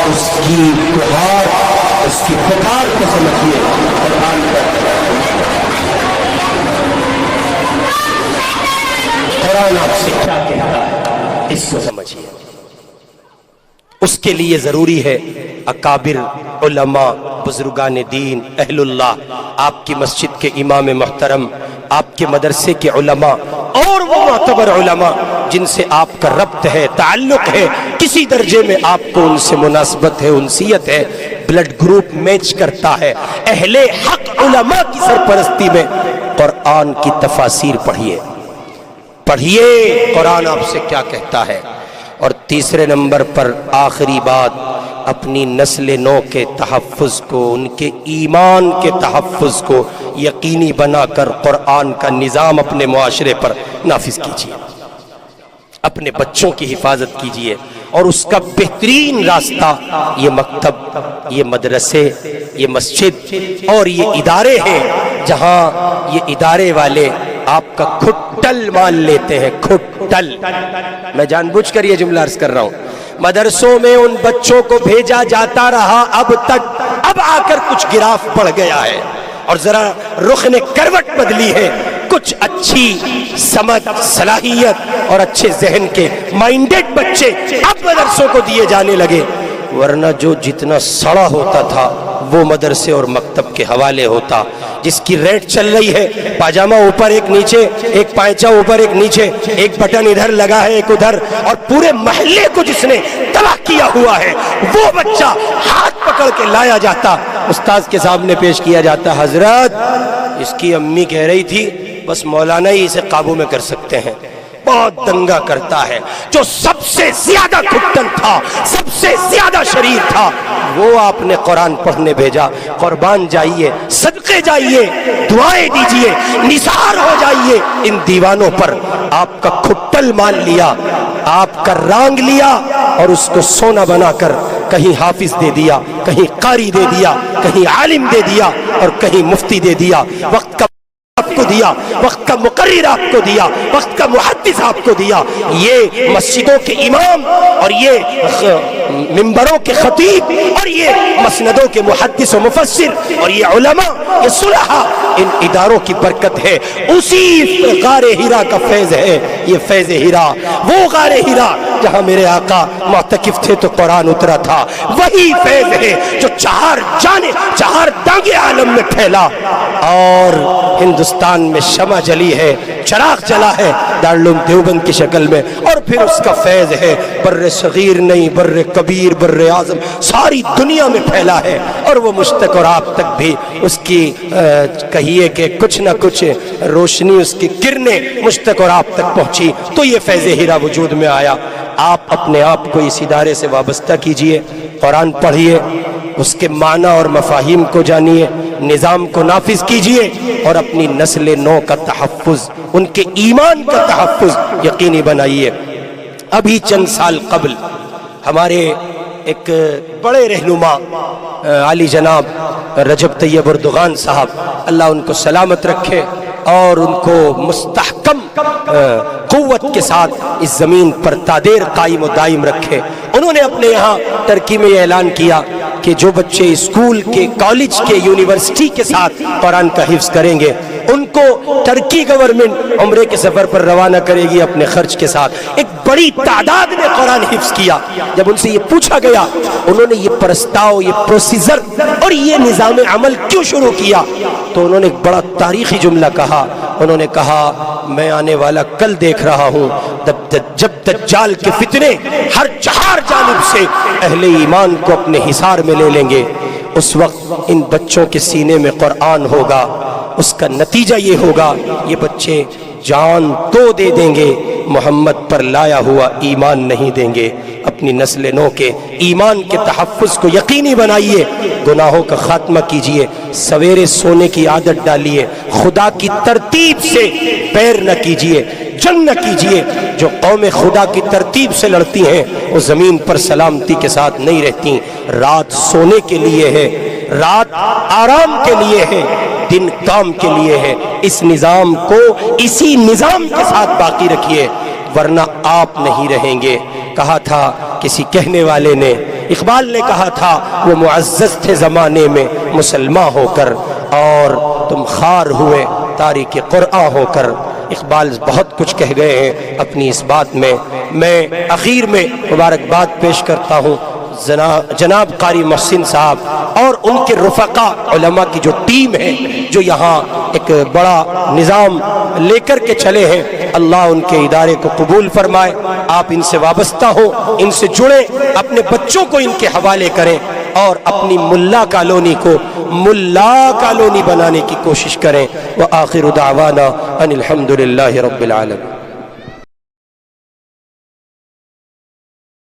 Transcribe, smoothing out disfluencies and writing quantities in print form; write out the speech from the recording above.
اس کی گہار، اس کی پکار کو سمجھیے۔ قرآن آپ سے کیا کہتا ہے اس کو سمجھیے۔ اس کے لیے ضروری ہے اکابر علماء، بزرگان دین، اہل اللہ، آپ کی مسجد کے امام محترم، آپ کے مدرسے کے علماء اور وہ معتبر علماء جن سے آپ کا ربط ہے، تعلق ہے، کسی درجے میں آپ کو ان سے مناسبت ہے، انسیت ہے، بلڈ گروپ میچ کرتا ہے، اہل حق علماء کی سرپرستی میں قرآن کی تفاسیر پڑھیے، پڑھیے قرآن آپ سے کیا کہتا ہے۔ اور تیسرے نمبر پر آخری بات، اپنی نسل نو کے تحفظ کو، ان کے ایمان کے تحفظ کو یقینی بنا کر قرآن کا نظام اپنے معاشرے پر نافذ کیجیے، اپنے بچوں کی حفاظت کیجیے۔ اور اس کا بہترین راستہ یہ مکتب، یہ مدرسے، یہ مسجد اور یہ ادارے ہیں جہاں یہ ادارے والے آپ کا کھٹل مان لیتے ہیں، کھٹل۔ میں جان بوجھ کر یہ جملہ عرض کر رہا ہوں، مدرسوں میں ان بچوں کو بھیجا جاتا رہا اب تک، اب آ کر کچھ گراف پڑ گیا ہے اور ذرا رخ نے کروٹ بدلی ہے، کچھ اچھی سمجھ، صلاحیت اور اچھے ذہن کے مائنڈڈ بچے اب مدرسوں کو دیے جانے لگے، ورنہ جو جتنا سڑا ہوتا تھا وہ مدرسے اور مکتب کے حوالے ہوتا۔ جس کی ریٹ چل رہی ہے، پاجامہ اوپر ایک نیچے، ایک پائچہ اوپر ایک نیچے، ایک بٹن ادھر لگا ہے ایک ادھر، اور پورے محلے کو جس نے تباہ کیا ہوا ہے، وہ بچہ ہاتھ پکڑ کے لایا جاتا، استاذ کے سامنے پیش کیا جاتا، حضرت اس کی امی کہہ رہی تھی بس مولانا ہی اسے قابو میں کر سکتے ہیں، بہت دنگا کرتا ہے۔ جو سب سے زیادہ کھٹن تھا، سب سے زیادہ شریر تھا، وہ آپ نے قرآن پڑھنے بھیجا۔ قربان جائیے، صدقے جائیے، دعائیں دیجیے، نثار ہو جائیے ان دیوانوں پر۔ آپ کا کھٹل مان لیا، آپ کا رانگ لیا اور اس کو سونا بنا کر کہیں حافظ دے دیا، کہیں قاری دے دیا، کہیں عالم دے دیا اور کہیں مفتی دے دیا۔ وقت کا آپ کو دیا، وقت کا مقرر آپ کو دیا، وقت کا محدث آپ کو دیا۔ یہ مسجدوں کے امام اور یہ منبروں کے خطیب اور یہ مسندوں کے محدث و مفسر اور یہ علماء، یہ صلحاء، ان اداروں کی برکت ہے۔ اسی غار ہرا کا فیض ہے یہ فیض ہرا، وہ غار ہرا جہاں میرے آقا معتکف تھے تو قرآن اترا تھا، وہی فیض ہے جو چار دانگے عالم میں پھیلا اور ہندوستان میں شمع جلی ہے، چراغ جلا ہے دارالعلوم دیوبند کی شکل میں، اور پھر اس کا فیض ہے بر صغیر نہیں، بر کبیر، بر اعظم، ساری دنیا میں پھیلا ہے۔ اور وہ مجھ تک اور آپ تک بھی اس کی کہیے کہ کچھ نہ کچھ روشنی، اس کی کرنیں مجھ تک اور آپ تک پہنچی تو یہ فیض ہیرا وجود میں آیا۔ آپ اپنے آپ کو اس ادارے سے وابستہ کیجئے، قرآن پڑھیے، اس کے معنی اور مفاہیم کو جانیے، نظام کو نافذ کیجئے اور اپنی نسل نو کا تحفظ، ان کے ایمان کا تحفظ یقینی بنائیے۔ ابھی چند سال قبل ہمارے ایک بڑے رہنما عالی جناب رجب طیب اردغان صاحب، اللہ ان کو سلامت رکھے اور ان کو مستحکم قوت کے ساتھ اس زمین پر تادیر قائم و دائم رکھے، انہوں نے اپنے یہاں ترکی میں یہ اعلان کیا کہ جو بچے اسکول کے، کالج کے، یونیورسٹی کے ساتھ قرآن کا حفظ کریں گے ان کو ترکی گورنمنٹ عمرے کے سفر پر روانہ کرے گی اپنے خرچ کے ساتھ۔ ایک بڑی تعداد نے قرآن حفظ کیا۔ جب ان سے یہ پوچھا گیا انہوں نے یہ پرستاؤ، یہ پروسیجر اور یہ نظام عمل کیوں شروع کیا، تو انہوں نے ایک بڑا تاریخی جملہ کہا۔ انہوں نے کہا میں آنے والا کل دیکھ رہا ہوں جب دجال کے فتنے ہر چہار جانب سے اہل ایمان کو اپنے حصار میں لے لیں گے، اس وقت ان بچوں کے سینے میں قرآن ہوگا، اس کا نتیجہ یہ ہوگا یہ بچے جان تو دے دیں گے، محمد پر لایا ہوا ایمان نہیں دیں گے۔ اپنی نسل نو کے ایمان کے تحفظ کو یقینی بنائیے، گناہوں کا خاتمہ کیجئے، سویرے سونے کی عادت ڈالیے، خدا کی ترتیب سے پیر نہ کیجئے، جنگ نہ کیجئے۔ جو قوم خدا کی ترتیب سے لڑتی ہیں وہ زمین پر سلامتی کے ساتھ نہیں رہتی۔ رات سونے کے لیے ہے، رات آرام کے لیے ہے، دن کام کے لیے ہے۔ اس نظام کو اسی نظام کے ساتھ باقی رکھیے ورنہ آپ نہیں رہیں گے۔ کہا تھا کسی کہنے والے نے اقبال نے کہا تھا وہ معزز تھے زمانے میں مسلمان ہو کر، اور تم خار ہوئے تاریک قرآن ہو کر۔ اقبال بہت کچھ کہہ گئے ہیں اپنی اس بات میں۔ میں اخیر میں مبارکباد پیش کرتا ہوں جناب قاری محسن صاحب اور ان کے رفقا علماء کی جو ٹیم ہے، جو یہاں ایک بڑا نظام لے کر کے چلے ہیں، اللہ ان کے ادارے کو قبول فرمائے۔ آپ ان سے وابستہ ہوں، ان سے جڑیں، اپنے بچوں کو ان کے حوالے کریں اور اپنی ملا کالونی کو ملا کالونی بنانے کی کوشش کریں۔ وآخر دعوانا ان الحمد للہ رب العالمین۔